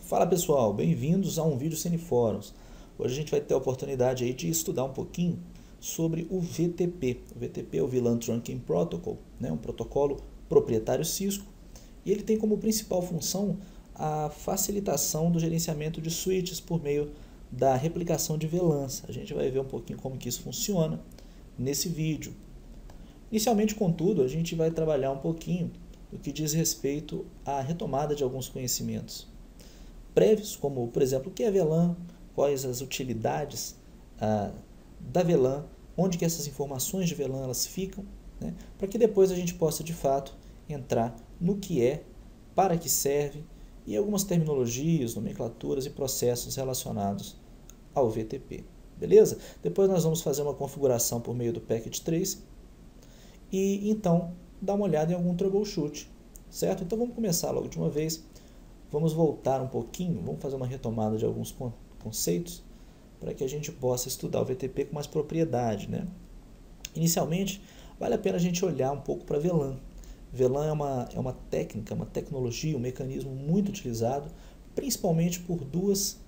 Fala pessoal, bem-vindos a um vídeo Cine Fóruns. Hoje a gente vai ter a oportunidade aí de estudar um pouquinho sobre o VTP. O VTP é o VLAN Trunking Protocol, né? Um protocolo proprietário Cisco, e ele tem como principal função a facilitação do gerenciamento de switches por meio da replicação de VLANs. A gente vai ver um pouquinho como que isso funciona nesse vídeo. Inicialmente, contudo, a gente vai trabalhar um pouquinho do que diz respeito à retomada de alguns conhecimentos prévios, como, por exemplo, o que é VLAN, quais as utilidades da VLAN, onde que essas informações de VLAN elas ficam, né, para que depois a gente possa, de fato, entrar no que é, para que serve e algumas terminologias, nomenclaturas e processos relacionados ao VTP. Beleza? Depois nós vamos fazer uma configuração por meio do Packet Trace e, então, dar uma olhada em algum troubleshoot, certo? Então vamos começar logo de uma vez. Vamos voltar um pouquinho, vamos fazer uma retomada de alguns conceitos para que a gente possa estudar o VTP com mais propriedade, né? Inicialmente, vale a pena a gente olhar um pouco para VLAN. VLAN é uma técnica, uma tecnologia, um mecanismo muito utilizado, principalmente por duas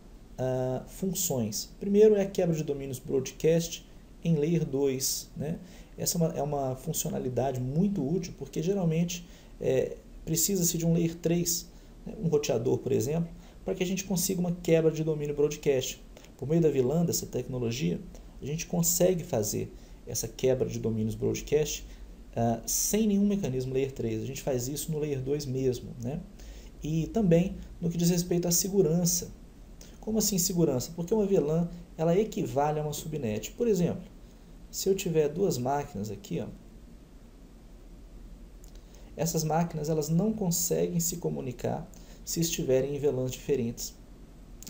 funções. Primeiro é a quebra de domínios broadcast em Layer 2, né? Essa é uma funcionalidade muito útil, porque geralmente precisa-se de um Layer 3, um roteador, por exemplo, para que a gente consiga uma quebra de domínio broadcast. Por meio da VLAN, dessa tecnologia, a gente consegue fazer essa quebra de domínios broadcast sem nenhum mecanismo Layer 3. A gente faz isso no Layer 2 mesmo, né? E também no que diz respeito à segurança. Como assim segurança? Porque uma VLAN ela equivale a uma subnet. Por exemplo, se eu tiver duas máquinas aqui, ó, essas máquinas elas não conseguem se comunicar se estiverem em VLANs diferentes.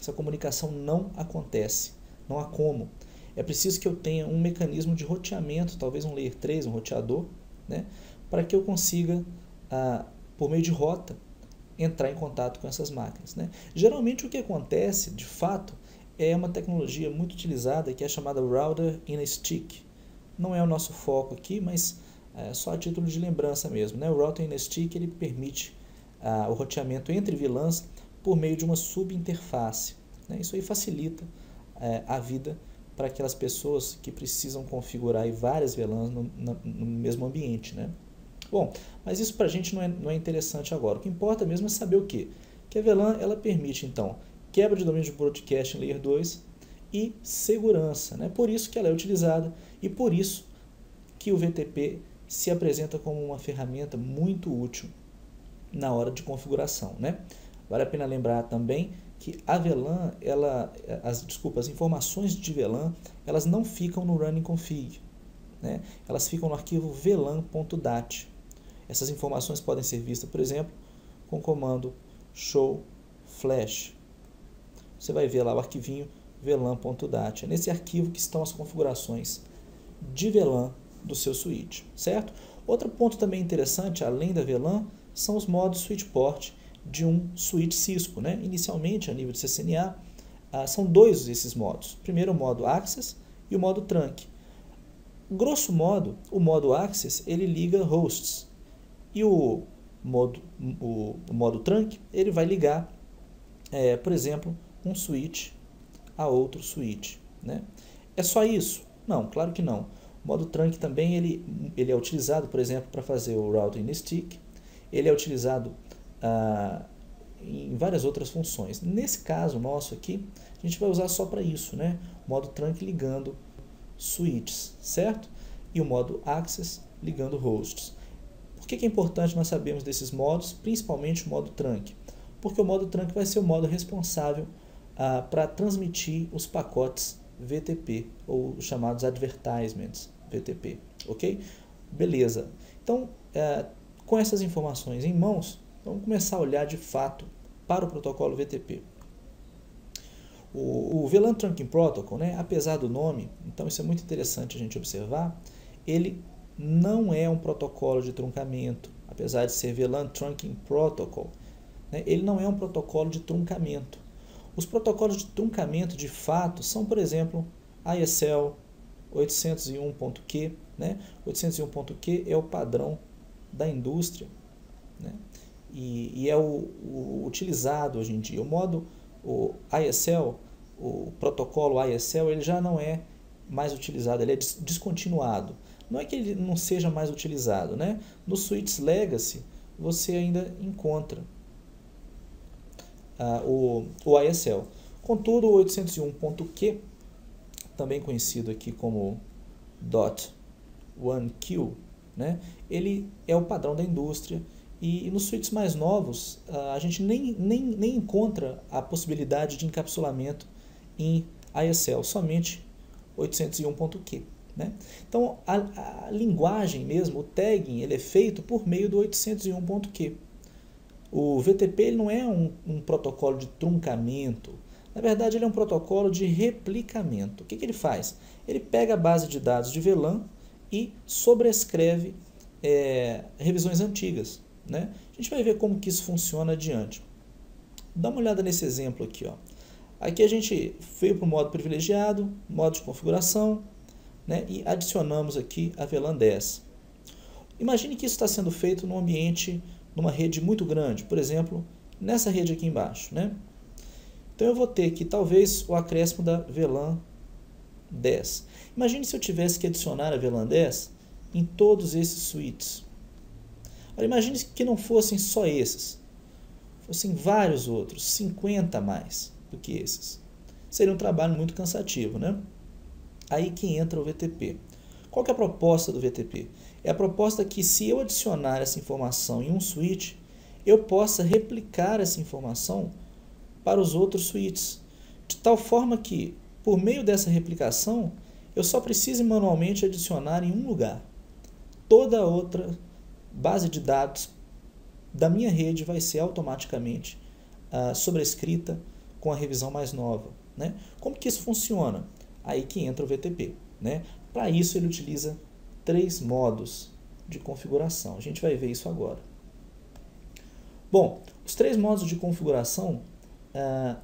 Essa comunicação não acontece, não há como. É preciso que eu tenha um mecanismo de roteamento, talvez um Layer 3, um roteador, né, para que eu consiga, por meio de rota, entrar em contato com essas máquinas, né? Geralmente o que acontece, de fato, é uma tecnologia muito utilizada que é chamada Router in a Stick. Não é o nosso foco aqui, mas só a título de lembrança mesmo, né? O Router in a Stick ele permite o roteamento entre VLANs por meio de uma subinterface, né? Isso aí facilita a vida para aquelas pessoas que precisam configurar aí várias VLANs no mesmo ambiente, né? Bom, mas isso para a gente não é interessante agora. O que importa mesmo é saber o quê? Que a VLAN ela permite, então, quebra de domínio de broadcast em Layer 2 e segurança, né? Por isso que ela é utilizada e por isso que o VTP se apresenta como uma ferramenta muito útil na hora de configuração, né? Vale a pena lembrar também que a VLAN, as informações de VLAN, elas não ficam no running config, né? Elas ficam no arquivo vlan.dat. Essas informações podem ser vistas, por exemplo, com o comando show flash. Você vai ver lá o arquivinho vlan.dat. É nesse arquivo que estão as configurações de VLAN do seu switch, certo? Outro ponto também interessante, além da VLAN, são os modos switch port de um switch Cisco, né? Inicialmente, a nível de CCNA, são dois esses modos. Primeiro o modo Access e o modo Trunk. Grosso modo, o modo Access ele liga hosts e o modo Trunk ele vai ligar, por exemplo, um switch a outro switch, né? É só isso? Não, claro que não. O modo Trunk também ele é utilizado, por exemplo, para fazer o routing in stick. Ele é utilizado em várias outras funções. Nesse caso nosso aqui, a gente vai usar só para isso, né? O modo Trunk ligando switches, certo? E o modo Access ligando hosts. Por que é importante nós sabermos desses modos, principalmente o modo Trunk? Porque o modo Trunk vai ser o modo responsável para transmitir os pacotes VTP, ou os chamados advertisements VTP, ok? Beleza. Então, com essas informações em mãos, vamos começar a olhar de fato para o protocolo VTP. O VLAN Trunking Protocol, né, apesar do nome, então isso é muito interessante a gente observar, ele não é um protocolo de truncamento, apesar de ser VLAN Trunking Protocol, né, ele não é um protocolo de truncamento. Os protocolos de truncamento, de fato, são, por exemplo, ISL 801.q, né? 801.q é o padrão da indústria, né? e é o utilizado hoje em dia. O ISL, o protocolo ISL, ele já não é mais utilizado, ele é descontinuado. Não é que ele não seja mais utilizado, né? Nos switches Legacy você ainda encontra o ISL. Contudo, o 801.Q, também conhecido aqui como .1Q, né? Ele é o padrão da indústria, e nos switches mais novos a gente nem encontra a possibilidade de encapsulamento em ISL, somente 801.Q. Né? Então, a linguagem mesmo, o tagging, ele é feito por meio do 801.Q. O VTP ele não é um protocolo de truncamento. Na verdade, ele é um protocolo de replicamento. O que ele faz? Ele pega a base de dados de VLAN e sobrescreve revisões antigas. Né? A gente vai ver como que isso funciona adiante. Dá uma olhada nesse exemplo aqui. Ó. Aqui a gente veio para o modo privilegiado, modo de configuração, né? E adicionamos aqui a VLAN 10. Imagine que isso está sendo feito num ambiente, numa rede muito grande, por exemplo, nessa rede aqui embaixo. Né? Então eu vou ter aqui talvez o acréscimo da VLAN 10. Imagine se eu tivesse que adicionar a VLAN 10 em todos esses switches. Agora, imagine que não fossem só esses, fossem vários outros, 50 a mais do que esses. Seria um trabalho muito cansativo, né? Aí que entra o VTP. Qual que é a proposta do VTP? É a proposta que, se eu adicionar essa informação em um switch, eu possa replicar essa informação para os outros switches, de tal forma que, por meio dessa replicação, eu só precise manualmente adicionar em um lugar. Toda a outra base de dados da minha rede vai ser automaticamente sobrescrita com a revisão mais nova. Né? Como que isso funciona? Aí que entra o VTP. Né? Para isso ele utiliza 3 modos de configuração. A gente vai ver isso agora. Bom, os 3 modos de configuração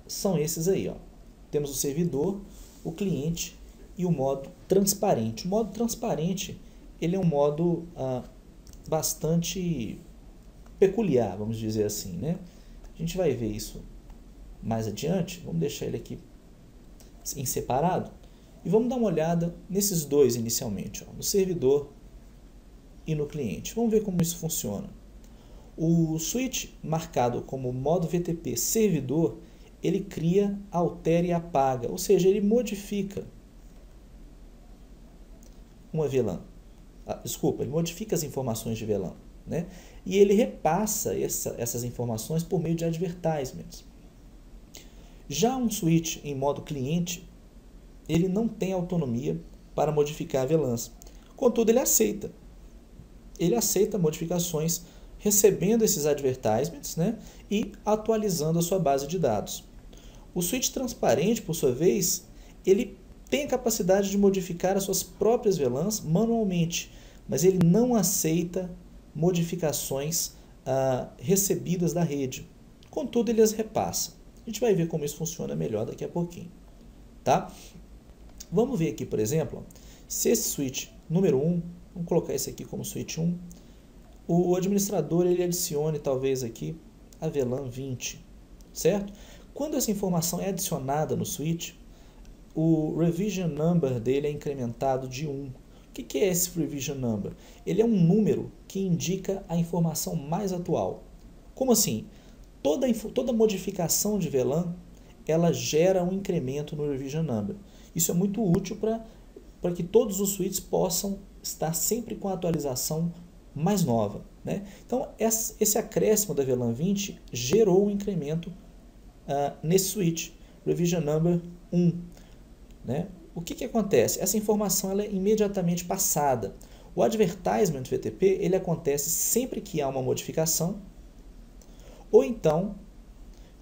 são esses aí. Ó. Temos o servidor, o cliente e o modo transparente. O modo transparente ele é um modo bastante peculiar, vamos dizer assim. Né? A gente vai ver isso mais adiante. Vamos deixar ele aqui em separado. E vamos dar uma olhada nesses dois inicialmente, ó, no servidor e no cliente. Vamos ver como isso funciona. O switch marcado como modo VTP servidor, ele cria, altera e apaga, ou seja, ele modifica uma VLAN. Ele modifica as informações de VLAN. Né? E ele repassa essas informações por meio de advertisements. Já um switch em modo cliente, ele não tem autonomia para modificar VLANs. Contudo, ele aceita. Ele aceita modificações recebendo esses advertisements, né, e atualizando a sua base de dados. O switch transparente, por sua vez, ele tem a capacidade de modificar as suas próprias VLANs manualmente, mas ele não aceita modificações recebidas da rede. Contudo, ele as repassa. A gente vai ver como isso funciona melhor daqui a pouquinho. Tá? Vamos ver aqui, por exemplo, se esse switch número 1, vamos colocar esse aqui como switch 1, o administrador ele adicione talvez aqui a VLAN 20, certo? Quando essa informação é adicionada no switch, o revision number dele é incrementado de 1. O que é esse revision number? Ele é um número que indica a informação mais atual. Como assim? Toda modificação de VLAN ela gera um incremento no revision number. Isso é muito útil para que todos os switches possam estar sempre com a atualização mais nova. Né? Então, esse acréscimo da VLAN 20 gerou um incremento nesse switch, revision number 1. Né? O que acontece? Essa informação ela é imediatamente passada. O advertisement VTP ele acontece sempre que há uma modificação, ou então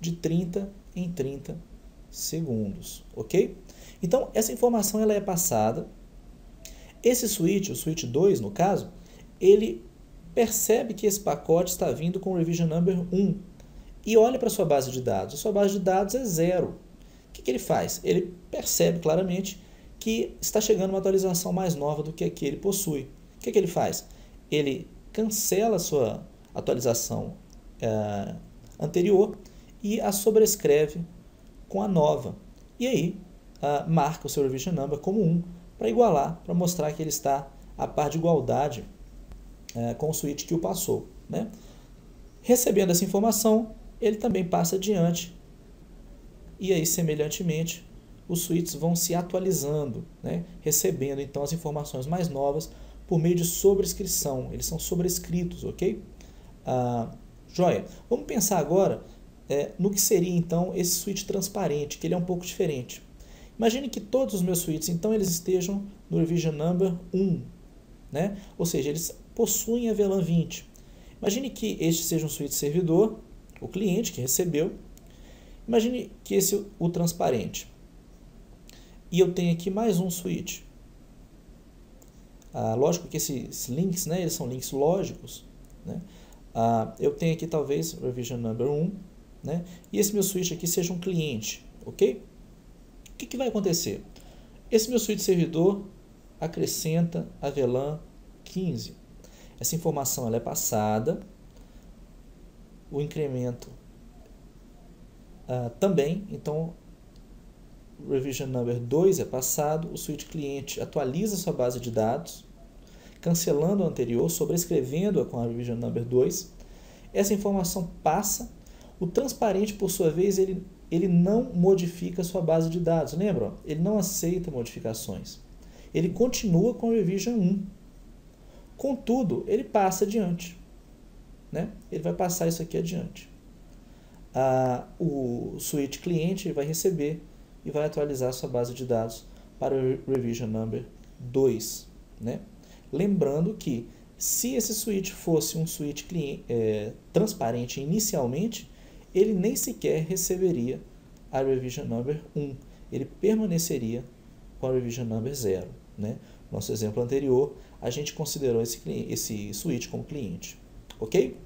de 30 em 30 segundos, ok? Então, essa informação ela é passada. Esse switch, o switch 2 no caso, ele percebe que esse pacote está vindo com o revision number 1 e olha para a sua base de dados. A sua base de dados é 0. O que ele faz? Ele percebe claramente que está chegando uma atualização mais nova do que a que ele possui. O que ele faz? Ele cancela a sua atualização anterior e a sobrescreve com a nova. E aí marca o seu revision number como 1 para igualar, para mostrar que ele está a par de igualdade com o switch que o passou, né? Recebendo essa informação, ele também passa adiante e aí, semelhantemente, os switches vão se atualizando, né? Recebendo então as informações mais novas por meio de sobrescrição. Eles são sobrescritos, ok? Joia. Vamos pensar agora no que seria então esse switch transparente, que ele é um pouco diferente. Imagine que todos os meus switches, então, eles estejam no revision number 1, né? Ou seja, eles possuem a VLAN 20. Imagine que este seja um switch servidor, o cliente que recebeu. Imagine que esse o transparente. E eu tenho aqui mais um switch. Lógico que esses links, né, eles são links lógicos, né? Eu tenho aqui talvez revision number 1, né? E esse meu switch aqui seja um cliente, ok? O que vai acontecer? Esse meu switch servidor acrescenta a VLAN 15. Essa informação ela é passada, o incremento também, então o revision number 2 é passado, o switch cliente atualiza sua base de dados, cancelando o anterior, sobrescrevendo-a com a revision number 2. Essa informação passa, o transparente, por sua vez, ele não modifica a sua base de dados, lembra? Ele não aceita modificações. Ele continua com a revision 1. Contudo, ele passa adiante, né? Ele vai passar isso aqui adiante. O switch cliente vai receber e vai atualizar a sua base de dados para o revision number 2, né? Lembrando que se esse switch fosse um switch transparente inicialmente, ele nem sequer receberia a revision number 1. Ele permaneceria com a revision number 0, né? Nosso exemplo anterior, a gente considerou esse switch como cliente, ok?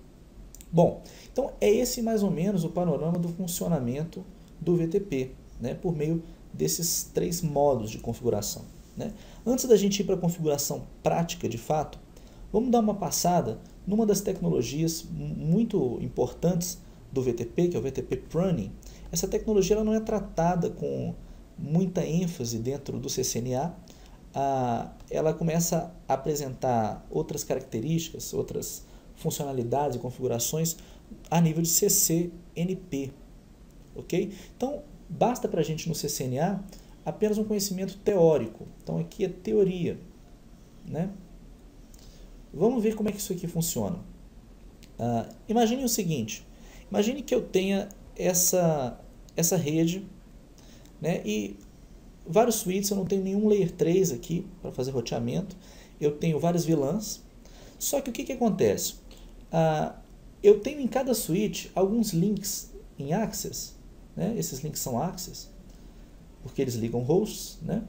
Bom, então é esse mais ou menos o panorama do funcionamento do VTP, né, por meio desses 3 modos de configuração, né? Antes da gente ir para a configuração prática de fato, vamos dar uma passada numa das tecnologias muito importantes do VTP, que é o VTP Pruning. Essa tecnologia ela não é tratada com muita ênfase dentro do CCNA. Ela começa a apresentar outras características, outras funcionalidades e configurações a nível de CCNP, ok? Então, basta para a gente no CCNA apenas um conhecimento teórico. Então, aqui é teoria, né? Vamos ver como é que isso aqui funciona. Imagine o seguinte, imagine que eu tenha essa rede, né, e vários switches, eu não tenho nenhum layer 3 aqui para fazer roteamento, eu tenho vários VLANs, só que o que acontece? Eu tenho em cada switch alguns links em access, né? Esses links são access, porque eles ligam hosts, né?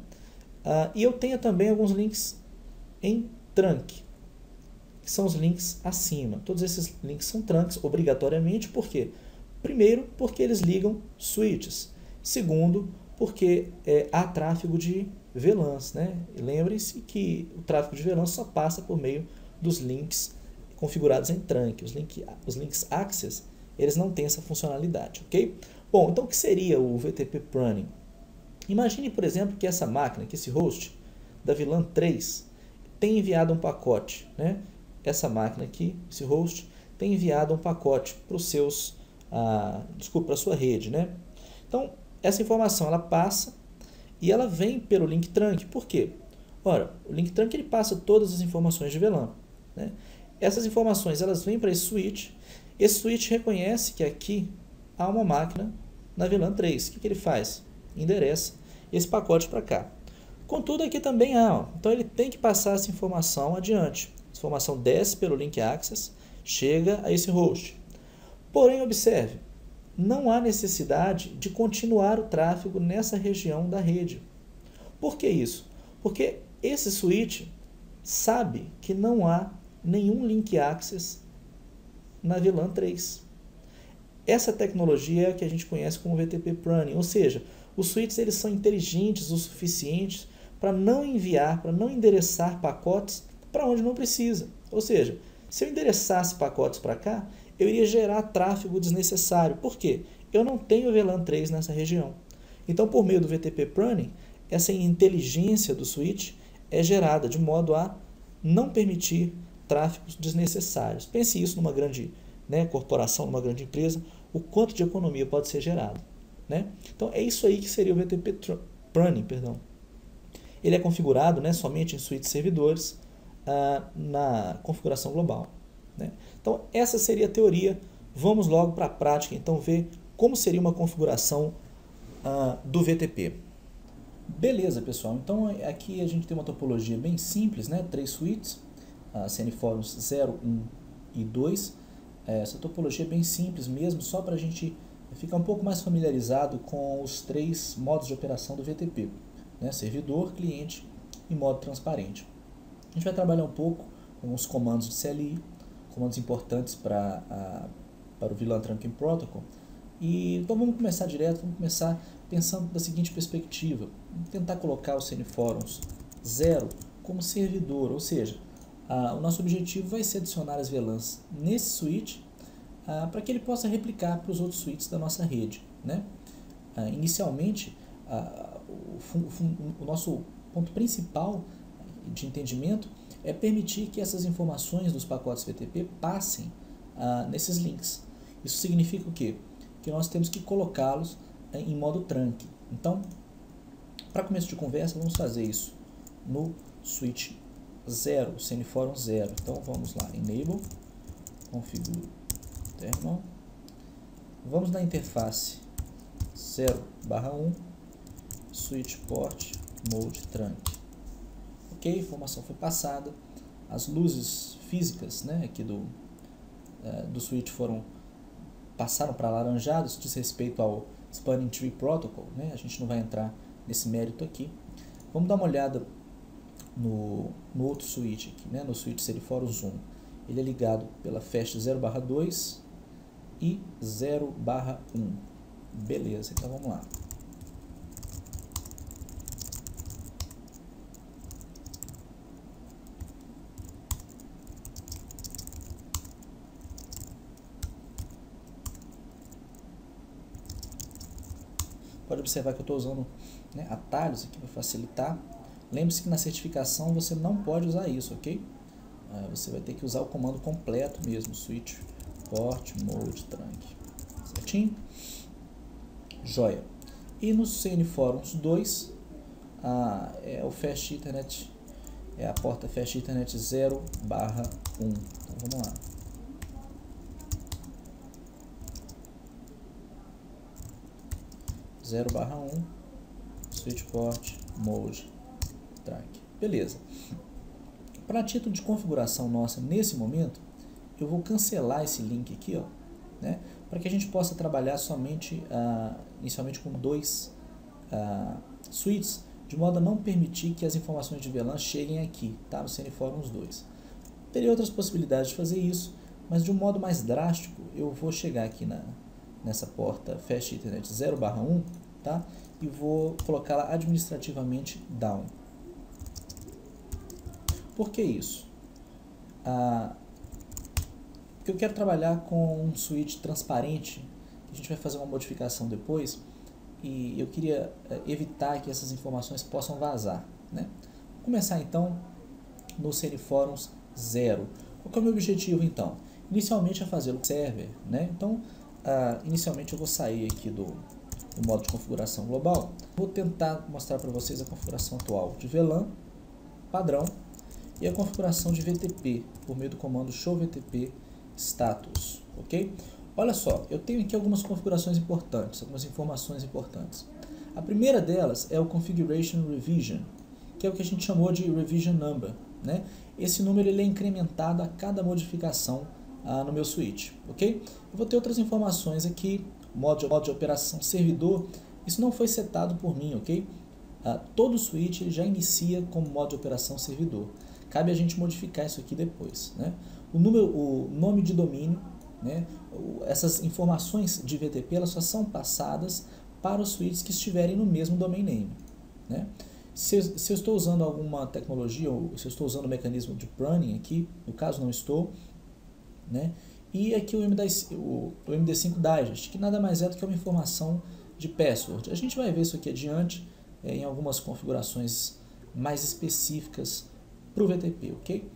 E eu tenho também alguns links em trunk, que são os links acima. Todos esses links são trunks, obrigatoriamente, por quê? Primeiro, porque eles ligam switches. Segundo, porque há tráfego de VLANs, né? Lembrem-se que o tráfego de VLANs só passa por meio dos links configurados em trunk. Os links access, eles não têm essa funcionalidade, ok? Bom, então o que seria o VTP Pruning? Imagine, por exemplo, que essa máquina, que esse host da VLAN 3 tem enviado um pacote, né? Essa máquina aqui, esse host, tem enviado um pacote para para a sua rede, né? Então, essa informação ela passa e ela vem pelo link trunk. Por quê? Ora, o link trunk ele passa todas as informações de VLAN, né? Essas informações elas vêm para esse switch reconhece que aqui há uma máquina na VLAN 3. O que ele faz? Endereça esse pacote para cá. Contudo, aqui também há, então ele tem que passar essa informação adiante. Essa informação desce pelo link access, chega a esse host. Porém, observe, não há necessidade de continuar o tráfego nessa região da rede. Por que isso? Porque esse switch sabe que não há nenhum link access na VLAN 3. Essa tecnologia é a que a gente conhece como VTP Pruning, ou seja, os switches eles são inteligentes o suficiente para não enviar, para não endereçar pacotes para onde não precisa. Ou seja, se eu endereçasse pacotes para cá, eu iria gerar tráfego desnecessário. Por quê? Eu não tenho VLAN 3 nessa região. Então, por meio do VTP pruning, essa inteligência do switch é gerada de modo a não permitir tráfegos desnecessários. Pense isso numa grande corporação, numa grande empresa, o quanto de economia pode ser gerado. Então, é isso aí que seria o VTP pruning. Ele é configurado somente em switches servidores na configuração global. Então, essa seria a teoria. Vamos logo para a prática, então, ver como seria uma configuração do VTP. Beleza, pessoal. Então, aqui a gente tem uma topologia bem simples, 3 switches, CNForums 0, 1 e 2. Essa topologia é bem simples mesmo, só para a gente ficar um pouco mais familiarizado com os 3 modos de operação do VTP. Servidor, cliente e modo transparente. A gente vai trabalhar um pouco com os comandos de CLI, comandos importantes para o VLAN Trunking Protocol. Então vamos começar direto, vamos começar pensando da seguinte perspectiva. Vamos tentar colocar o CNForums 0 como servidor, ou seja, o nosso objetivo vai ser adicionar as VLANs nesse switch para que ele possa replicar para os outros switches da nossa rede. Inicialmente, o nosso ponto principal de entendimento é permitir que essas informações dos pacotes VTP passem nesses links. Isso significa o quê? Que nós temos que colocá-los em modo trunk. Então, para começo de conversa, vamos fazer isso no switch 0, CNForum 0. Então, vamos lá, enable, configure terminal. Vamos na interface 0/1, switch port mode trunk. Ok, a informação foi passada. As luzes físicas aqui do switch passaram para alaranjado. Isso diz respeito ao Spanning Tree Protocol. A gente não vai entrar nesse mérito aqui. Vamos dar uma olhada no outro switch aqui, no switch CNForums 1. Ele é ligado pela fast 0/2 e 0/1. Beleza, então vamos lá. Pode observar que eu estou usando atalhos aqui para facilitar. Lembre-se que na certificação você não pode usar isso, ok? Você vai ter que usar o comando completo mesmo, switch port mode trunk. Certinho? Joia. E no CNForums 2, é o Fast Ethernet, é a porta Fast Ethernet 0/1. Então vamos lá. (0/1) switch port mode trunk. Beleza. Para título de configuração nossa nesse momento, eu vou cancelar esse link aqui, para que a gente possa trabalhar somente inicialmente com 2 switches, de modo a não permitir que as informações de VLAN cheguem aqui, no CNForums 2. Teria outras possibilidades de fazer isso, mas de um modo mais drástico, eu vou chegar aqui nessa porta Fast Ethernet 0/1, e vou colocá-la administrativamente down. Por que isso? Porque eu quero trabalhar com um switch transparente. A gente vai fazer uma modificação depois e eu queria evitar que essas informações possam vazar. Vou começar então no CNForums 0. Qual que é o meu objetivo então? Inicialmente é fazer o server. Então, inicialmente eu vou sair aqui do modo de configuração global. Vou tentar mostrar para vocês a configuração atual de VLAN padrão e a configuração de VTP por meio do comando show VTP status, ok? Olha só, eu tenho aqui algumas configurações importantes, algumas informações importantes. A primeira delas é o Configuration Revision, que é o que a gente chamou de Revision Number. Esse número ele é incrementado a cada modificação no meu switch, ok? Eu vou ter outras informações aqui, modo de operação servidor, isso não foi setado por mim, ok? Todo switch já inicia como modo de operação servidor. Cabe a gente modificar isso aqui depois. O nome de domínio, essas informações de VTP elas só são passadas para os switches que estiverem no mesmo domain name. Se eu estou usando alguma tecnologia, ou se eu estou usando o mecanismo de pruning aqui, no caso não estou, E aqui o MD5 Digest, que nada mais é do que uma informação de password. A gente vai ver isso aqui adiante em algumas configurações mais específicas para o VTP, ok?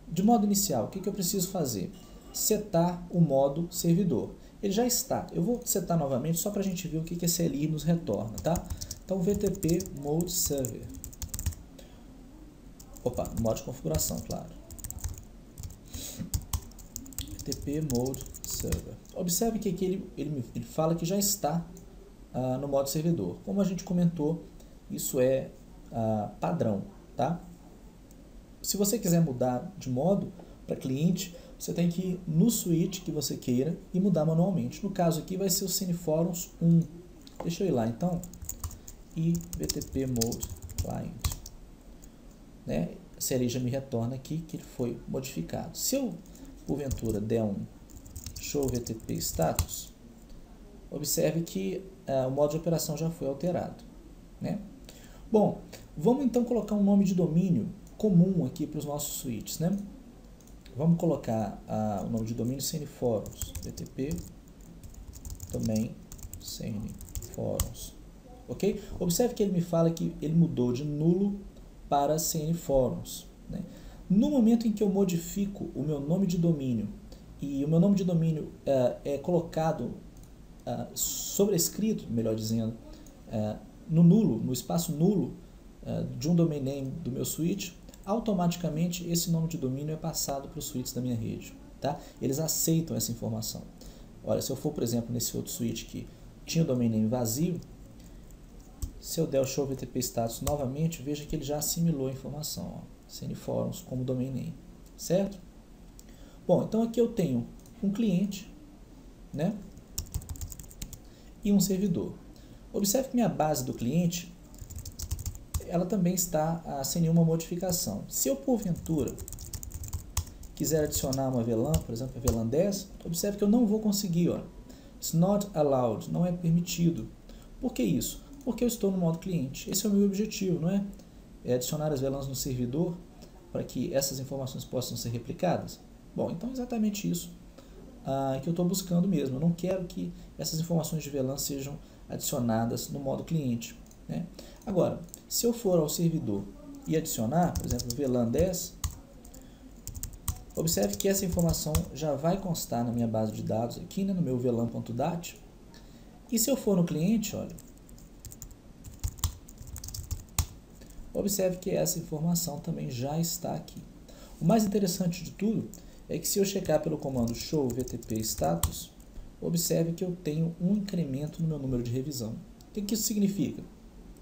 De modo inicial, o que eu preciso fazer? Setar o modo servidor. Ele já está. Eu vou setar novamente só para a gente ver o que esse LI nos retorna, tá? Então, VTP Mode Server. Opa, no modo de configuração, claro. VTP Mode Server. Observe que aqui ele fala que já está no modo servidor. Como a gente comentou, isso é padrão, tá? Se você quiser mudar de modo para cliente, você tem que ir no switch que você queira e mudar manualmente. No caso aqui vai ser o CineForums 1. Deixa eu ir lá então. E VTP Mode Client. Né? A série já me retorna aqui que ele foi modificado. Se eu, porventura, der um Show VTP Status, observe que o modo de operação já foi alterado. Né? Bom, vamos então colocar um nome de domínio comum aqui para os nossos switches, né? Vamos colocar o nome de domínio CineForums, VTP Domain CineForums, ok? Observe que ele me fala que ele mudou de nulo para CineForums, né? No momento em que eu modifico o meu nome de domínio e o meu nome de domínio é colocado, sobrescrito, melhor dizendo, no nulo, no espaço nulo de um domain name do meu switch, automaticamente esse nome de domínio é passado para os switches da minha rede, tá? Eles aceitam essa informação. Olha, se eu for, por exemplo, nesse outro switch que tinha o domain name vazio, se eu der o show VTP status novamente, veja que ele já assimilou a informação, CineForums como domain name, certo? Bom, então aqui eu tenho um cliente, né? E um servidor. Observe que minha base do cliente, ela também está sem nenhuma modificação. Se eu, porventura, quiser adicionar uma VLAN, por exemplo, a VLAN 10, observe que eu não vou conseguir. Ó. It's not allowed, não é permitido. Por que isso? Porque eu estou no modo cliente. Esse é o meu objetivo, não é? É adicionar as VLANs no servidor para que essas informações possam ser replicadas. Bom, então é exatamente isso que eu estou buscando mesmo. Eu não quero que essas informações de VLAN sejam adicionadas no modo cliente. Né? Agora, se eu for ao servidor e adicionar, por exemplo, VLAN 10, observe que essa informação já vai constar na minha base de dados aqui, né, no meu VLAN.dat. E se eu for no cliente, olha, observe que essa informação também já está aqui. O mais interessante de tudo é que se eu checar pelo comando show VTP status, observe que eu tenho um incremento no meu número de revisão. O que isso significa?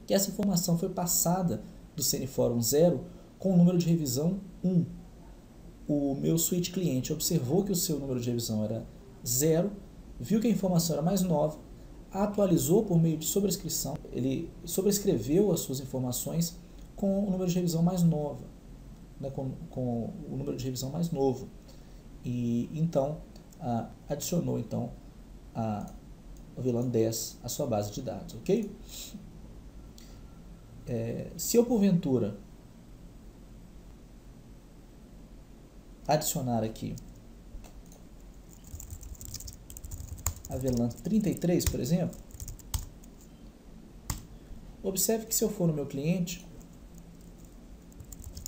Que essa informação foi passada do CineForum 0 com o número de revisão 1. O meu switch cliente observou que o seu número de revisão era 0, viu que a informação era mais nova, atualizou por meio de sobrescrição, ele sobrescreveu as suas informações com o número de revisão mais nova, né, com o número de revisão mais novo. E então adicionou então a VLAN 10 à sua base de dados, ok? Se eu porventura adicionar aqui a VLAN 33, por exemplo, observe que se eu for no meu cliente,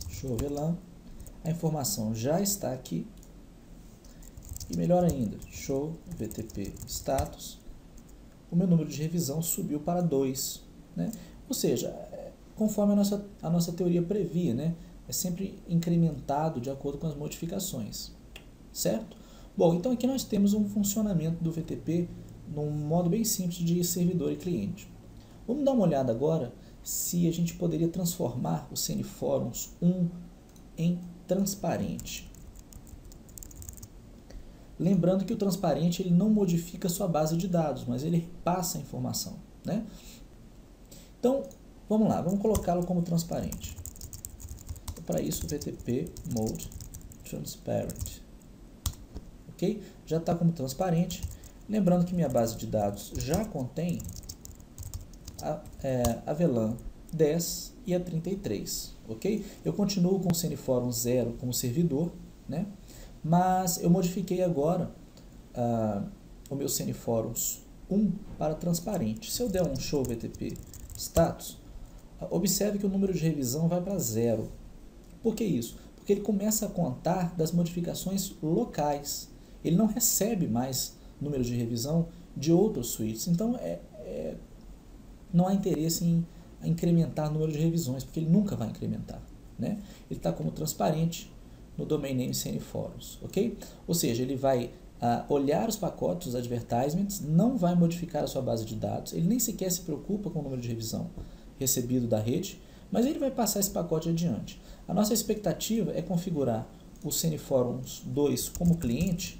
show VLAN, a informação já está aqui. E melhor ainda, show VTP status, o meu número de revisão subiu para 2. Né? Ou seja, conforme a nossa teoria previa, né? É sempre incrementado de acordo com as modificações. Certo? Bom, então aqui nós temos um funcionamento do VTP num modo bem simples de servidor e cliente. Vamos dar uma olhada agora se a gente poderia transformar o CineForums 1 em transparente. Lembrando que o transparente ele não modifica a sua base de dados, mas ele passa a informação. Né? Então, vamos lá, vamos colocá-lo como transparente. Para isso, VTP Mode Transparent. Ok? Já está como transparente. Lembrando que minha base de dados já contém a VLAN 10 e a 33. Ok? Eu continuo com o CineForum 0 como servidor, né? Mas eu modifiquei agora o meu CNForums 1 para transparente. Se eu der um show VTP status, observe que o número de revisão vai para 0. Por que isso? Porque ele começa a contar das modificações locais. Ele não recebe mais número de revisão de outros suítes. Então, não há interesse em incrementar o número de revisões, porque ele nunca vai incrementar, né? Ele está como transparente no domain name CNForums, ok? Ou seja, ele vai olhar os pacotes, os advertisements, não vai modificar a sua base de dados, ele nem sequer se preocupa com o número de revisão recebido da rede, mas ele vai passar esse pacote adiante. A nossa expectativa é configurar o CNForums 2 como cliente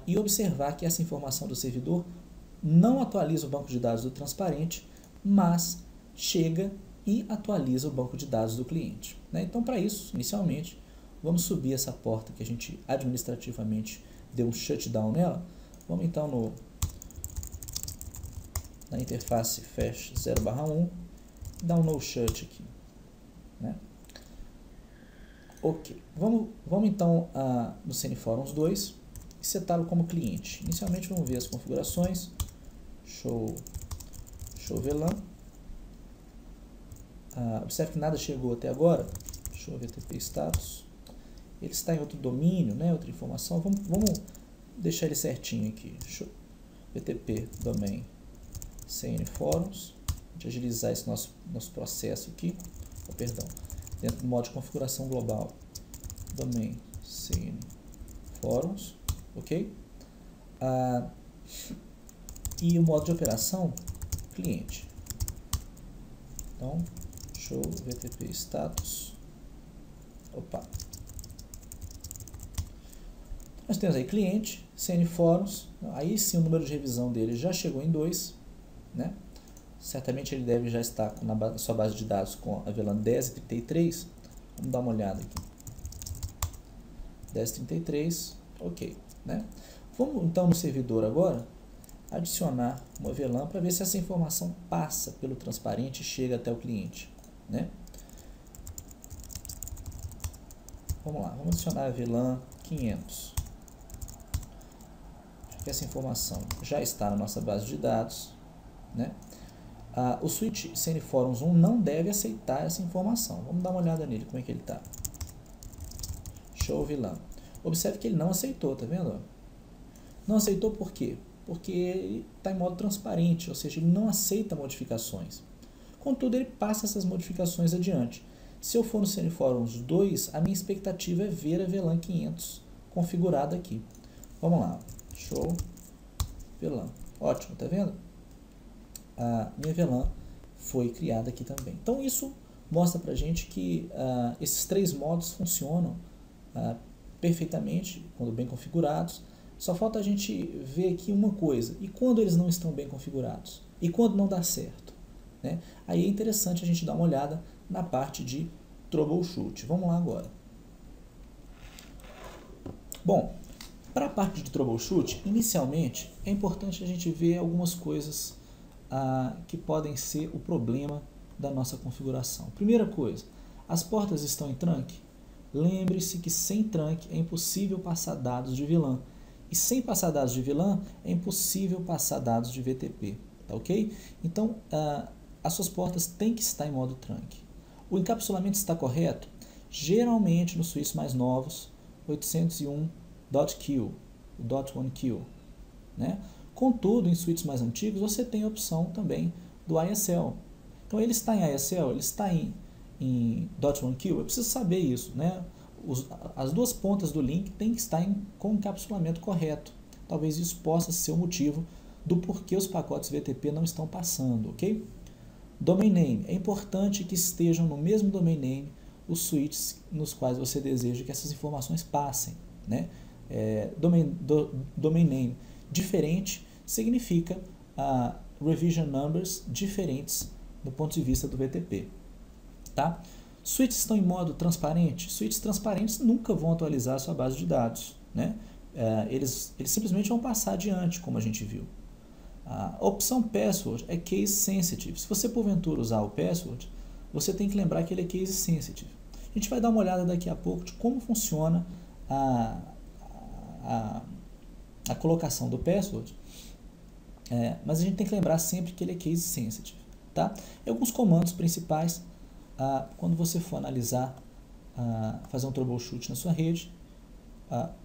e observar que essa informação do servidor não atualiza o banco de dados do transparente, mas chega e atualiza o banco de dados do cliente, né? Então, para isso, inicialmente, vamos subir essa porta que a gente administrativamente deu um shutdown nela. Vamos então na interface fetch 0/1 e dar um no shut aqui, né? Ok, vamos então no CNForums 2 e setá-lo como cliente. Inicialmente vamos ver as configurações, show VLAN. Observe que nada chegou até agora, show VTP status. Ele está em outro domínio, né? Outra informação. Vamos deixar ele certinho aqui. Show VTP domain CNForums. De agilizar esse nosso processo aqui. Perdão. Dentro do modo de configuração global, domain CNForums, ok? E o modo de operação cliente. Então, show VTP status. Opa. Nós temos aí cliente, CNForums, aí sim o número de revisão dele já chegou em 2, né? Certamente ele deve já estar na sua base de dados com a VLAN 10.33. Vamos dar uma olhada aqui. 10.33, ok, né? Vamos então no servidor agora adicionar uma VLAN para ver se essa informação passa pelo transparente e chega até o cliente, né? Vamos lá, vamos adicionar a VLAN 500. Essa informação já está na nossa base de dados, né? O switch CNForums 1 não deve aceitar essa informação. Vamos dar uma olhada nele, como é que ele está. Show VLAN. Observe que ele não aceitou, tá vendo? Não aceitou por quê? Porque ele está em modo transparente, ou seja, ele não aceita modificações. Contudo, ele passa essas modificações adiante. Se eu for no CNForums 2, a minha expectativa é ver a VLAN 500 configurada aqui. Vamos lá. Show VLAN. Ótimo, tá vendo? A minha VLAN foi criada aqui também. Então, isso mostra pra gente que esses 3 modos funcionam perfeitamente quando bem configurados. Só falta a gente ver aqui uma coisa. E quando eles não estão bem configurados? E quando não dá certo? Né? Aí é interessante a gente dar uma olhada na parte de troubleshoot. Vamos lá agora. Bom, para a parte de troubleshoot, inicialmente é importante a gente ver algumas coisas que podem ser o problema da nossa configuração. Primeira coisa, as portas estão em trunk? Lembre-se que sem trunk é impossível passar dados de VLAN. E sem passar dados de VLAN é impossível passar dados de VTP. Tá ok? Então, as suas portas têm que estar em modo trunk. O encapsulamento está correto? Geralmente nos switches mais novos, 801.Q, o .1Q, né? Contudo, em switches mais antigos, você tem a opção também do ISL. Então, ele está em ISL, ele está em .1Q, eu preciso saber isso, né? As duas pontas do link têm que estar com o encapsulamento correto. Talvez isso possa ser o motivo do porquê os pacotes VTP não estão passando, ok? Domain name. É importante que estejam no mesmo domain name os switches nos quais você deseja que essas informações passem, né? Domain name diferente significa revision numbers diferentes do ponto de vista do VTP, tá? Switches estão em modo transparente? Switches transparentes nunca vão atualizar a sua base de dados, né? Eles simplesmente vão passar adiante, como a gente viu. A opção password é case sensitive. Se você porventura usar o password, você tem que lembrar que ele é case sensitive. A gente vai dar uma olhada daqui a pouco de como funciona a colocação do password, mas a gente tem que lembrar sempre que ele é case sensitive. Tá? E alguns comandos principais, quando você for analisar, fazer um troubleshoot na sua rede,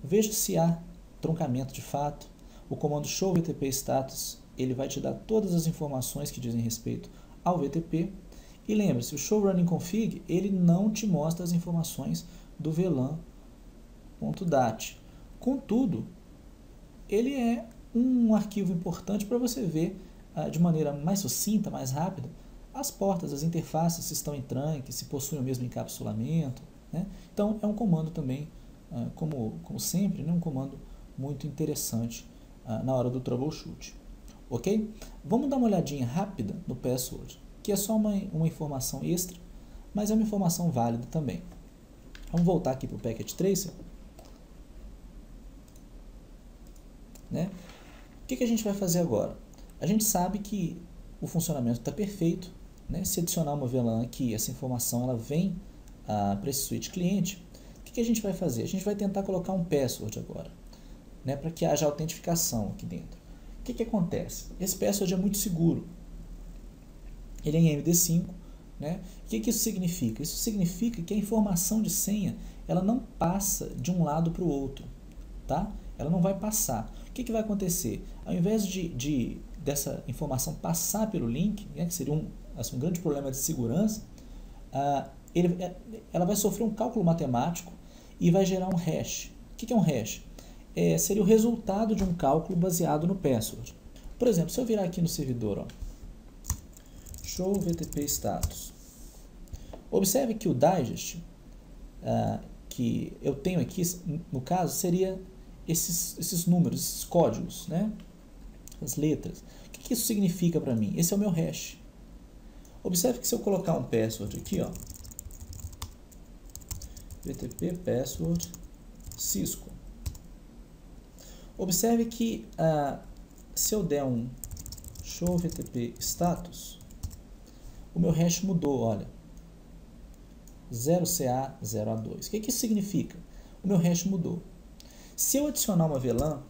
veja se há troncamento de fato. O comando show VTP status, ele vai te dar todas as informações que dizem respeito ao VTP. E lembre-se, o show running config, ele não te mostra as informações do VLAN.dat. Contudo, ele é um arquivo importante para você ver de maneira mais sucinta, mais rápida, as portas, as interfaces, se estão em trunk, se possuem o mesmo encapsulamento, né? Então, é um comando também, como sempre, né? Um comando muito interessante na hora do troubleshoot. Ok? Vamos dar uma olhadinha rápida no password, que é só uma informação extra, mas é uma informação válida também. Vamos voltar aqui para o Packet Tracer. Né? O que a gente vai fazer agora? A gente sabe que o funcionamento está perfeito, né? Se adicionar uma VLAN aqui, essa informação ela vem para esse switch cliente. O que a gente vai fazer? A gente vai tentar colocar um password agora, né? Para que haja autentificação aqui dentro. O que acontece? Esse password é muito seguro. Ele é em MD5. Né? O que isso significa? Isso significa que a informação de senha ela não passa de um lado para o outro. Tá? Ela não vai passar. O que vai acontecer? Ao invés dessa informação passar pelo link, né, que seria um grande problema de segurança, ela vai sofrer um cálculo matemático e vai gerar um hash. O que é um hash? Seria o resultado de um cálculo baseado no password. Por exemplo, se eu virar aqui no servidor, show VTP status, observe que o digest que eu tenho aqui, no caso, seria esses números, esses códigos, né? As letras. O que isso significa para mim? Esse é o meu hash. Observe que se eu colocar um password aqui, VTP password Cisco. Observe que se eu der um show VTP status, o meu hash mudou, olha. 0CA0A2. O que isso significa? O meu hash mudou. Se eu adicionar uma VLAN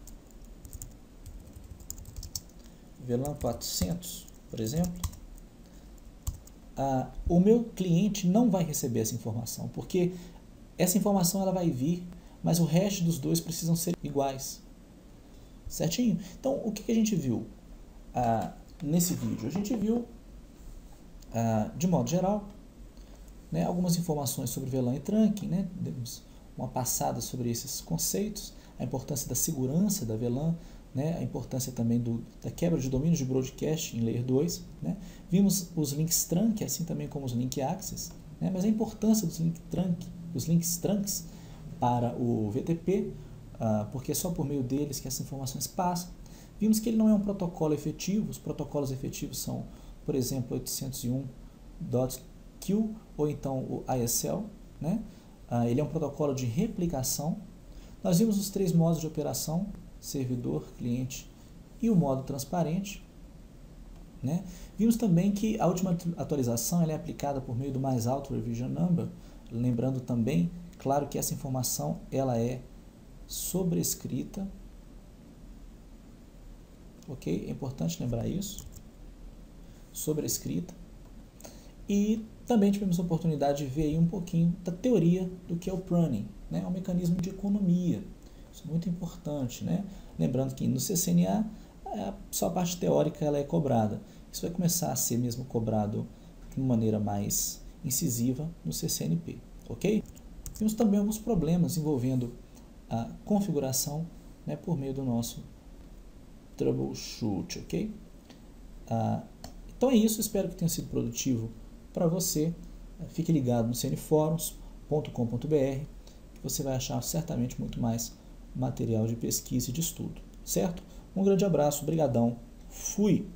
400, por exemplo, o meu cliente não vai receber essa informação, porque essa informação ela vai vir, mas o hash dos dois precisam ser iguais. Certinho? Então, o que a gente viu nesse vídeo? A gente viu, de modo geral, né, algumas informações sobre VLAN e trunking, né? Demos uma passada sobre esses conceitos, a importância da segurança da VLAN, né? A importância também da quebra de domínios de broadcast em Layer 2. Né? Vimos os links trunk, assim também como os link access, né? Mas a importância dos links trunks para o VTP, porque é só por meio deles que essas informações passam. Vimos que ele não é um protocolo efetivo. Os protocolos efetivos são, por exemplo, 801.q ou então o ISL, né? Ele é um protocolo de replicação. Nós vimos os 3 modos de operação: servidor, cliente e o modo transparente. Né? Vimos também que a última atualização ela é aplicada por meio do mais alto revision number, lembrando também, claro, que essa informação ela é sobrescrita. Ok? É importante lembrar isso. Sobrescrita. E também tivemos a oportunidade de ver aí um pouquinho da teoria do que é o pruning, né? É um mecanismo de economia. Isso é muito importante, né? Lembrando que no CCNA só a parte teórica ela é cobrada. Isso vai começar a ser mesmo cobrado de uma maneira mais incisiva no CCNP, ok? Temos também alguns problemas envolvendo a configuração, né, por meio do nosso troubleshoot, ok? Então é isso, espero que tenha sido produtivo para você. Fique ligado no cnforums.com.br, que você vai achar certamente muito mais material de pesquisa e de estudo, certo? Um grande abraço, brigadão, fui!